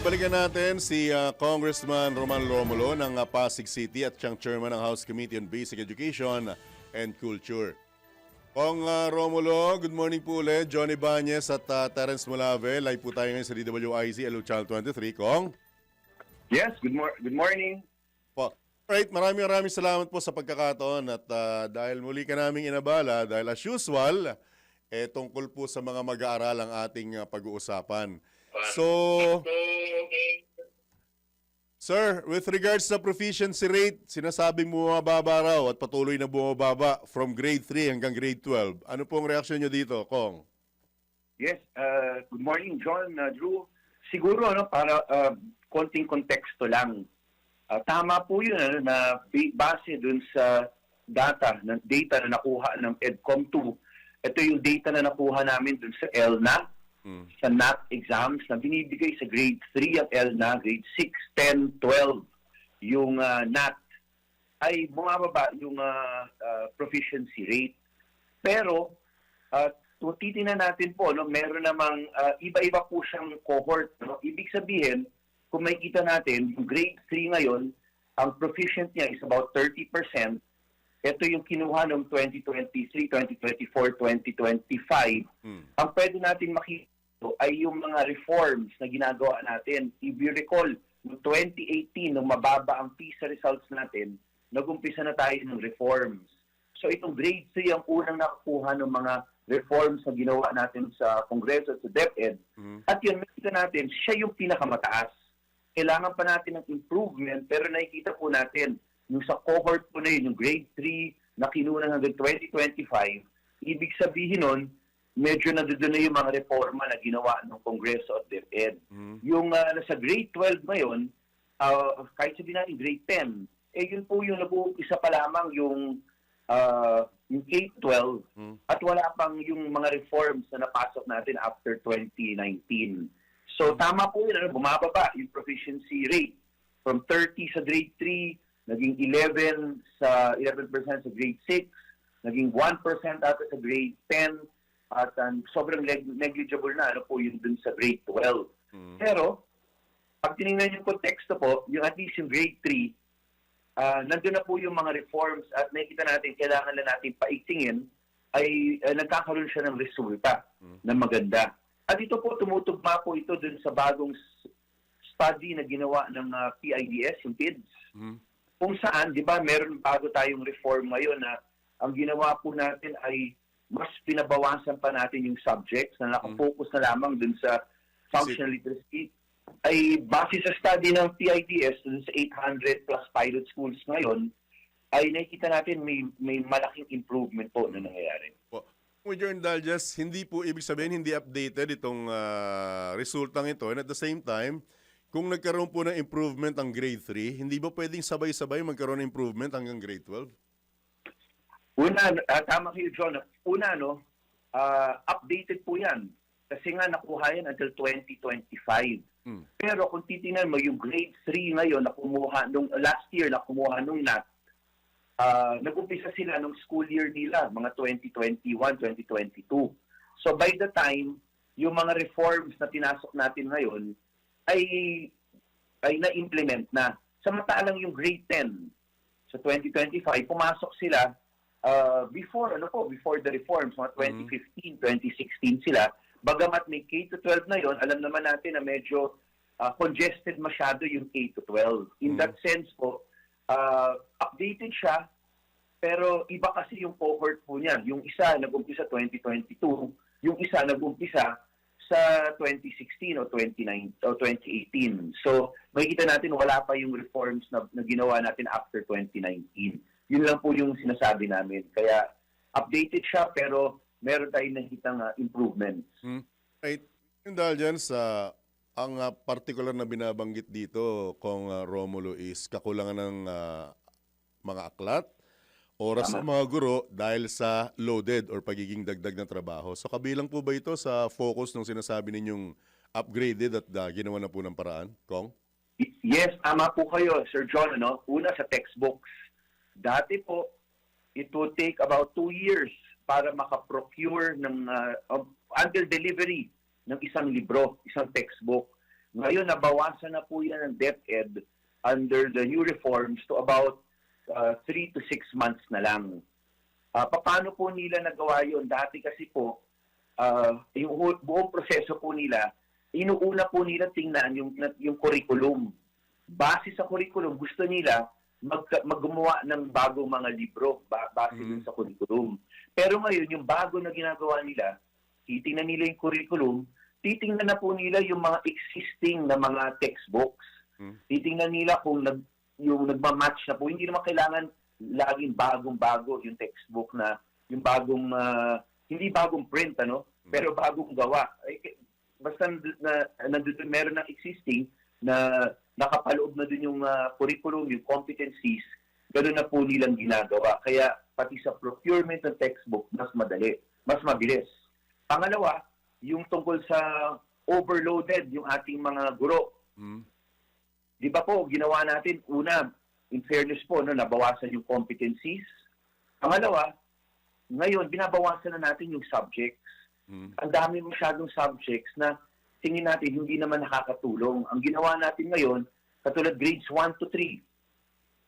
balikan natin si Congressman Roman Romulo ng Pasig City at siyang chairman ng House Committee on Basic Education and Culture. Kong Romulo, good morning po ulit. Johnny Bañez at Terence Molave. Live po tayo ngayon sa DWIZ, LO Channel 23. Kong? Yes, good morning. Po. Right, maraming salamat po sa pagkakataon at dahil muli ka naming inabala, dahil as usual, tungkol po sa mga mag-aaral ang ating pag-uusapan. So, sir, with regards sa proficiency rate, sinasabing bumababa raw at patuloy na bumababa from grade 3 hanggang grade 12. Ano pong reaksyon nyo dito, Kong? Yes, good morning, John, Drew. Siguro, para konting konteksto lang. Tama po yun na base dun sa data na nakuha ng EDCOM2. Ito yung data na nakuha namin dun sa ELNA. Sa NAT exams na binibigay sa grade 3 at ELNA, grade 6, 10, 12, yung NAT, ay bumababa yung proficiency rate. Pero, titingnan natin po, meron namang iba-iba po siyang cohort. Ibig sabihin, kung makikita natin, yung grade 3 ngayon, ang proficient niya is about 30%. Ito yung kinuha ng 2023, 2024, 2025. Ang pwede natin makita ay yung mga reforms na ginagawa natin. If you recall, noong 2018, nung mababa ang PISA results natin, nag-umpisa na tayo ng reforms. So itong grade 3 ang unang nakakuha ng mga reforms na ginawa natin sa Kongreso at sa DepEd. At yun, nakita natin, siya yung pinakamataas. Kailangan pa natin ng improvement, pero nakikita po natin, yung sa cohort po na yun, yung grade 3 na kinuha hanggang 2025, ibig sabihin nun, medyo nandoon na yung mga reforma na ginawa ng Kongreso at DepEd. Yung nasa grade 12 ngayon, kahit sabihin natin grade 10, yun po yung nag-uumpisa pa lamang yung K-12 at wala pang yung mga reforms na napasok natin after 2019. So tama po yun, bumababa yung proficiency rate from 30 sa grade 3, naging 11% sa grade 6, naging 1% ata sa grade 10, at sobrang negligible na po yun dun sa grade 12. Pero, pag tinignan yung konteksto po, yung at least yung grade 3, nandun na po yung mga reforms at nakikita natin, kailangan na natin paigtingin, ay nagkakaroon siya ng resulta na maganda. At ito po, tumutugma po ito dun sa bagong study na ginawa ng PIDS, yung PIDS. Kung saan, di ba, meron bago tayong reform ngayon na ang ginawa po natin ay mas pinabawasan pa natin yung subjects na nakafocus na lamang dun sa functional literacy. Ay base sa study ng PIDS dun sa 800 plus pilot schools ngayon, ay nakikita natin may malaking improvement po na nangyayari. With your indulgence, hindi po ibig sabihin hindi updated itong resultang ito. And at the same time, kung nagkaroon po ng improvement ang grade 3, hindi ba pwedeng sabay-sabay magkaroon ng improvement hanggang grade 12? Una, tama kayo, John. Una, updated po yan. Kasi nga nakuha yan until 2025. Pero kung titingnan mo, yung grade 3 ngayon na kumuha, nung last year na kumuha nung NAT, nag-umpisa sila nung school year nila, mga 2021, 2022. So by the time, yung mga reforms na pinasok natin ngayon ay na-implement na. Samantalang yung grade 10 sa 2025, pumasok sila before the reforms, mga 2015, 2016 sila. Bagamat may K-12 na yon, alam naman natin na medyo congested masyado yung K-12. In that sense po, updated siya, pero iba kasi yung cohort po niya. Yung isa nag-umpisa 2022, yung isa nag-umpisa sa 2016 o 2018. So, makikita natin wala pa yung reforms na ginawa natin after 2019. Yun lang po yung sinasabi namin. Kaya updated siya pero meron tayong nakitang improvements. Right. Indulgence, ang particular na binabanggit dito kung Romulo is kakulangan ng mga aklat, oras ng mga guro dahil sa loaded or pagiging dagdag ng trabaho. So kabilang po ba ito sa focus ng sinasabi ninyong upgraded at ginawa na po ng paraan, Kong? Yes, tama po kayo, Sir John. Una sa textbooks. Dati po, it would take about 2 years para makaprocure ng until delivery ng isang libro, isang textbook. Ngayon, nabawasan na po yan ng DepEd under the new reforms to about 3 to 6 months na lang. Paano po nila nagawa yun? Dati kasi po, yung buong proseso po nila, inuuna po nila tingnan yung curriculum. Base sa curriculum, gusto nila maggumawa ng bagong mga libro base dun sa curriculum. Pero ngayon, yung bago na ginagawa nila, titingnan nila yung curriculum, titingnan na po nila yung mga existing na mga textbooks. Titingnan nila kung yung nagmamatch na po. Hindi naman kailangan laging bagong-bago yung textbook na yung bagong, hindi bagong print, pero bagong gawa. Basta meron ng existing na nakapaloob na dun yung curriculum, yung competencies, gano'n na po nilang ginagawa. Kaya pati sa procurement ng textbook, mas madali, mas mabilis. Pangalawa, yung tungkol sa overloaded yung ating mga guro. Di ba po, ginawa natin, una, in fairness po, nabawasan yung competencies. Pangalawa, ngayon, binabawasan na natin yung subjects. Ang dami masyadong subjects na tingin natin hindi naman nakakatulong. Ang ginawa natin ngayon, katulad grades 1 to 3.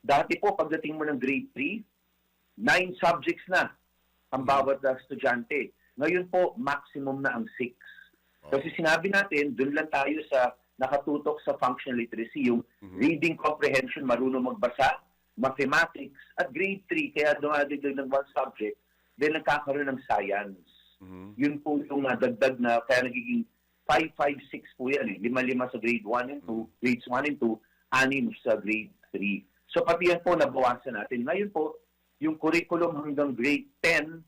Dati po, pagdating mo ng grade 3, 9 subjects na ang bawat estudyante. Ngayon po, maximum na ang 6. Kasi sinabi natin, dun lang tayo sa nakatutok sa functional literacy, yung reading comprehension, marunong magbasa, mathematics, at grade 3, kaya dumadagdag ng one subject, then nagkakaroon ng science. Yun po yung nadagdag na, kaya nagiging 5, 5, 6 po yan. 5 sa grade 1 and 2, grades 1 and 2, 6 sa grade 3. So pati yan po nabawasan natin. Ngayon po, yung curriculum hanggang grade 10,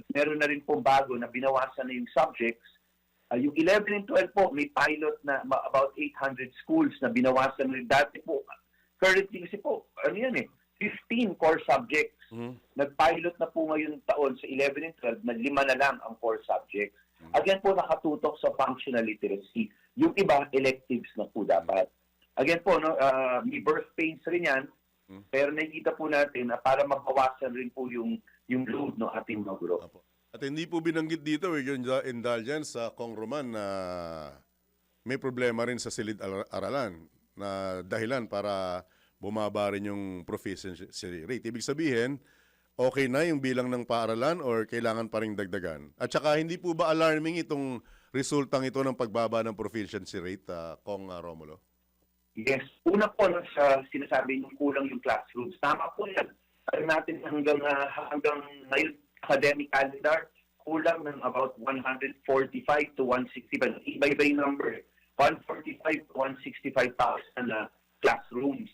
meron na rin po bago na binawasan na yung subjects. Yung 11 and 12 po, may pilot na about 800 schools na binawasan rin. Dati po, currently kasi po, 15 core subjects. Nag-pilot na po ngayon taon sa 11 and 12 na 5 na lang ang core subjects. Again po, nakatutok sa functional literacy. Yung iba, electives na po dapat. Again po, may birth pains rin yan, pero nakikita po natin na para mabawasan rin po yung load ng ating mga guro. At hindi po binanggit dito yung indulgence sa Kong Roman na may problema rin sa silid-aralan na dahilan para bumaba rin yung proficiency rate. Ibig sabihin, okay na yung bilang ng paaralan or kailangan pa rin dagdagan? At saka hindi po ba alarming itong resultang ito ng pagbaba ng proficiency rate, Kong Romulo? Yes. Una po sa sinasabi yung kulang yung classrooms. Tama po yan. Alam natin hanggang ngayon academic calendar, kulang ng about 145 to 165. Iba-iba yung number. 145 to 165,000 na classrooms.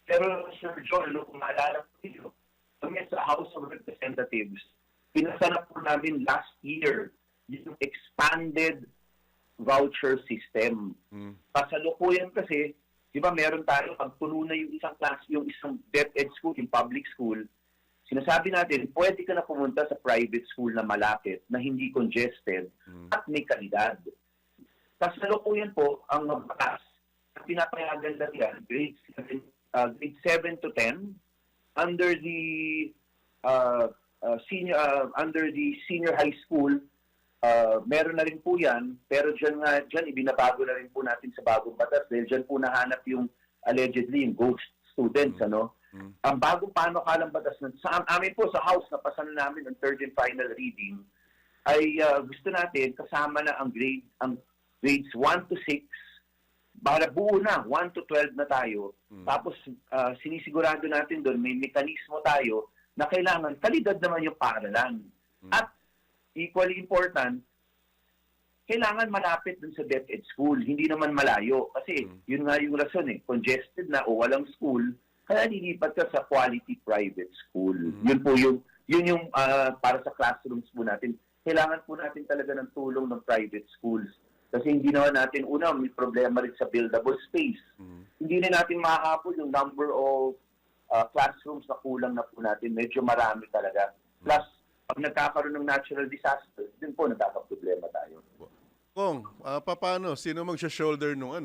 Pero Sir John, kung maalala po niyo, kami sa House of Representatives, pinasa na po namin last year yung expanded voucher system. Kasalukuyan kasi, di ba meron tayo, pag puno na yung isang class, yung isang DepEd school, yung public school, sinasabi natin, pwede ka na pumunta sa private school na malapit, na hindi congested, at may kalidad. Kasalukuyan po, ang magbakas, ang pinapayagan lang yan, grade 7 to 10, under the senior high school, meron na rin po yan, pero dyan ibinabago na rin po natin sa bagong batas dahil dyan po nahanap yung allegedly yung ghost students, Ang bagong panukalang batas sa amin po sa House na pasan namin ang third and final reading ay gusto natin kasama na ang grades 1 to 6 para buo na 1 to 12 na tayo. Tapos sinisigurado natin doon may mekanismo tayo na kailangan kalidad naman yung paaralan. At equally important, kailangan malapit dun sa DepEd school, hindi naman malayo kasi yun nga yung rason congested na o walang school. Kaya lilipat ka sa quality private school. Yun po yung para sa classrooms po natin. Kailangan po natin talaga ng tulong ng private schools. Kasi hindi naman natin, may problema rin sa buildable space. Hindi na natin makakapon yung number of classrooms na kulang na po natin. Medyo marami talaga. Plus, pag nagkakaroon ng natural disaster, din po nagkakaproblema tayo. Kong, paano? Sino magsha-shoulder nung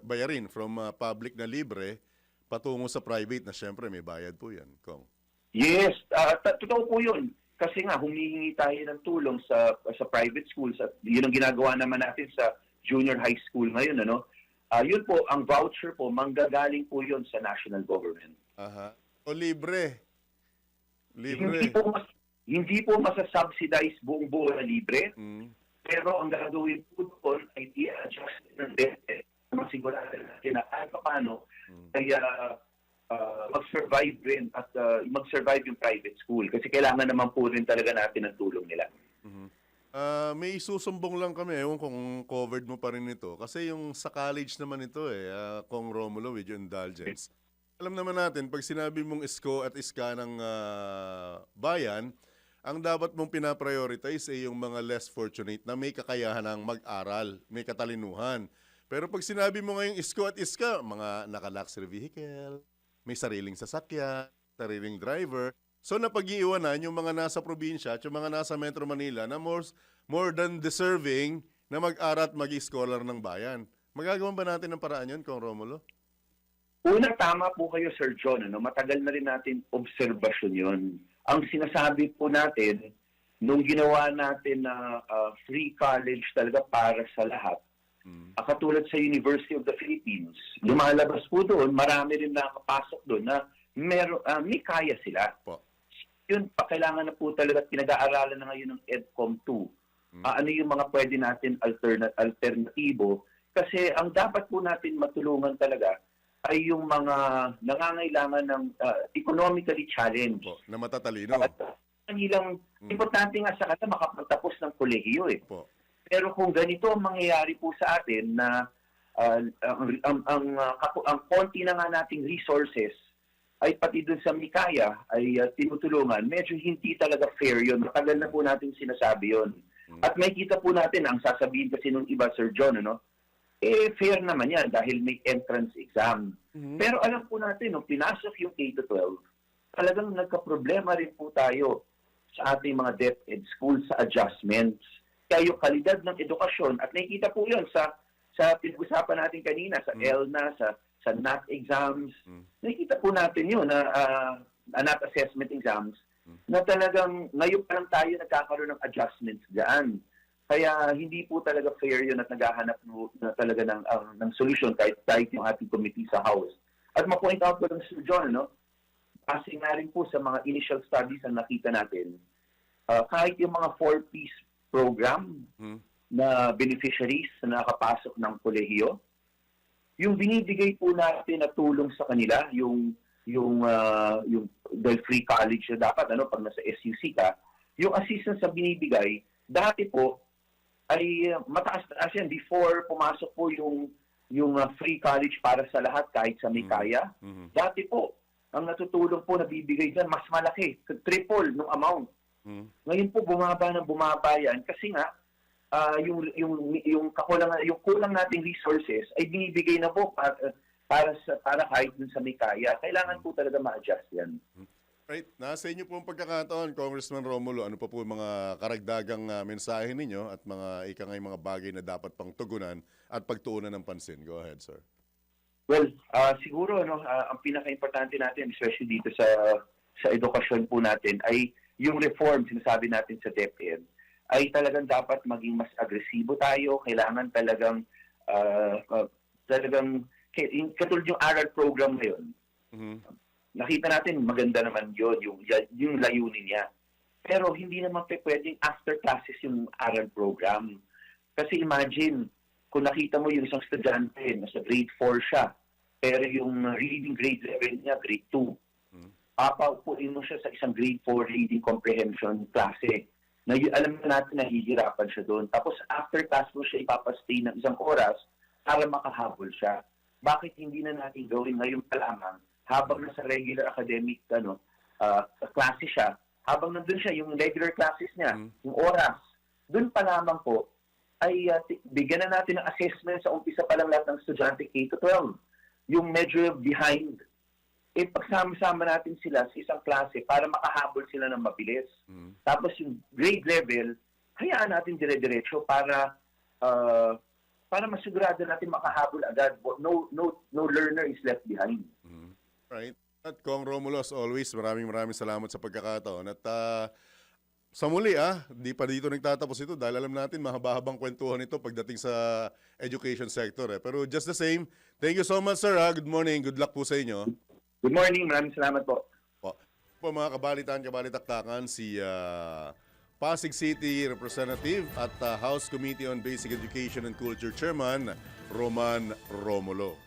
bayarin from public na libre patungo sa private na syempre may bayad po yan, Kong? Yes, totoo po yun. Kasi nga, humihingi tayo ng tulong sa private schools at yun ang ginagawa naman natin sa junior high school ngayon, ano? Yun po, ang voucher po, manggagaling po yun sa national government. Aha. O libre. Hindi Libre. po, hindi po masasubsidize buong buo na libre, Mm. pero ang gagawin po doon ay i-adjust ng DepEd. Masigurado natin na kahit paano ay mag-survive rin at mag-survive yung private school. Kasi kailangan naman po rin talaga natin ang tulong nila. May susumbong lang kami, ewan kung covered mo pa rin ito. Kasi yung sa college naman ito Kong Romulo, with your indulgence. Alam naman natin, pag sinabi mong isko at iska ng bayan, ang dapat mong pinaprioritize ay yung mga less fortunate na may kakayahan ng mag-aral, may katalinuhan. Pero pag sinabi mo ngayong isko at iska, mga naka-luxury vehicle, may sariling sasakyan, sariling driver, so napag-iiwanan yung mga nasa probinsya at yung mga nasa Metro Manila na more than deserving na mag-aral at mag-scholar ng bayan. Magagawan ba natin ng paraan yun, Kong Romulo? Una, tama po kayo, Sir John. Ano? Matagal na rin natin obserbasyon yun. Ang sinasabi po natin, nung ginawa natin na free college talaga para sa lahat, katulad sa University of the Philippines, lumalabas po doon, marami rin nakapasok doon na may kaya sila. Po. Yun pa, kailangan na po talaga pinag-aaralan na ngayon ng EDCOM 2. Ano yung mga pwede natin alternatibo? Kasi ang dapat po natin matulungan talaga ay yung mga nangangailangan ng economically challenged. Po, na matatalino. At kanilang, importante nga sa kanila makapagtapos ng kolehiyo eh. Po. Pero kung ganito ang mangyayari po sa atin na ang konti na nga nating resources ay pati dun sa Mikaya ay tinutulungan, medyo hindi talaga fair yun. Matagal na po natin sinasabi yun. At may kita po natin, ang sasabihin kasi nung iba, Sir John, ano? Fair naman yan dahil may entrance exam. Pero alam po natin, nung pinasok yung K-12, talagang nagka-problema rin po tayo sa ating mga DepEd schools sa adjustments. Kaya yung kalidad ng edukasyon, at nakikita po yun sa pinag-usapan natin kanina, sa ELNA, sa NAT exams, nakikita po natin yun, NAT assessment exams, na talagang ngayon pa lang tayo nagkakaroon ng adjustments dyan. Kaya hindi po talaga fair yun at naghahanap na talaga ng solusyon kahit yung ating committee sa House. At ma-point out ko lang, Sir John, no? Kasi nga rin po sa mga initial studies na nakita natin, kahit yung mga 4-piece program na beneficiaries na nakapasok ng kolehiyo, yung binibigay po natin na tulong sa kanila, yung dahil free college na dapat, pag nasa SUC ka, yung assistance na binibigay, dati po, ay mataas yan. Before pumasok po yung free college para sa lahat kahit sa may kaya, dati po, ang natutulong po na bibigay dyan, mas malaki, triple ng amount. Ngayon po, bumaba yan kasi nga, yung kulang nating resources ay binibigay na po para kahit dun sa may kaya. Kailangan po talaga ma-adjust yan. Right. Nasa inyo po ang pagkakataon, Congressman Romulo. Ano pa po yung mga karagdagang mensahe ninyo at mga bagay na dapat pang tugunan at pagtuunan ng pansin? Go ahead, sir. Well, siguro ang pinaka-importante natin, especially dito sa edukasyon po natin, ay yung reform, sinasabi natin sa DepEd, ay talagang dapat maging mas agresibo tayo. Kailangan talagang katulad yung aral program ngayon. Nakita natin, maganda naman yun, yung layunin niya. Pero hindi naman pwedeng after classes yung aral program. Kasi imagine, kung nakita mo yung isang estudyante, nasa grade 4 siya, pero yung reading grade level niya, grade 2. Papaupuin mo siya sa isang grade 4 reading comprehension klase. Na alam na natin, nahihirapan siya doon. Tapos after class mo siya ipapastay ng isang oras para makahabol siya. Bakit hindi na natin gawin ngayon pa lamang habang nasa regular academic klase siya, habang nandun siya, yung regular classes niya, yung oras, dun pa lamang po, ay bigyan na natin ng assessment sa umpisa pa lang lahat ng estudyante K-12. Yung medyo behind, pagsama-sama natin sila sa isang klase para makahabol sila ng mabilis. Tapos yung grade level, hayaan natin dire-diretso para masigurado natin makahabol agad. No learner is left behind. Right. At Kong Romulo, as always, maraming salamat sa pagkakataon. At Sa muli di pa dito nagtatapos ito dahil alam natin mahaba-habang kwentuhan ito pagdating sa education sector. Pero just the same, thank you so much sir. Good morning, good luck po sa inyo. Good morning, maraming salamat po. Po mga kabalitaktakan, si Pasig City Representative at House Committee on Basic Education and Culture Chairman, Roman Romulo.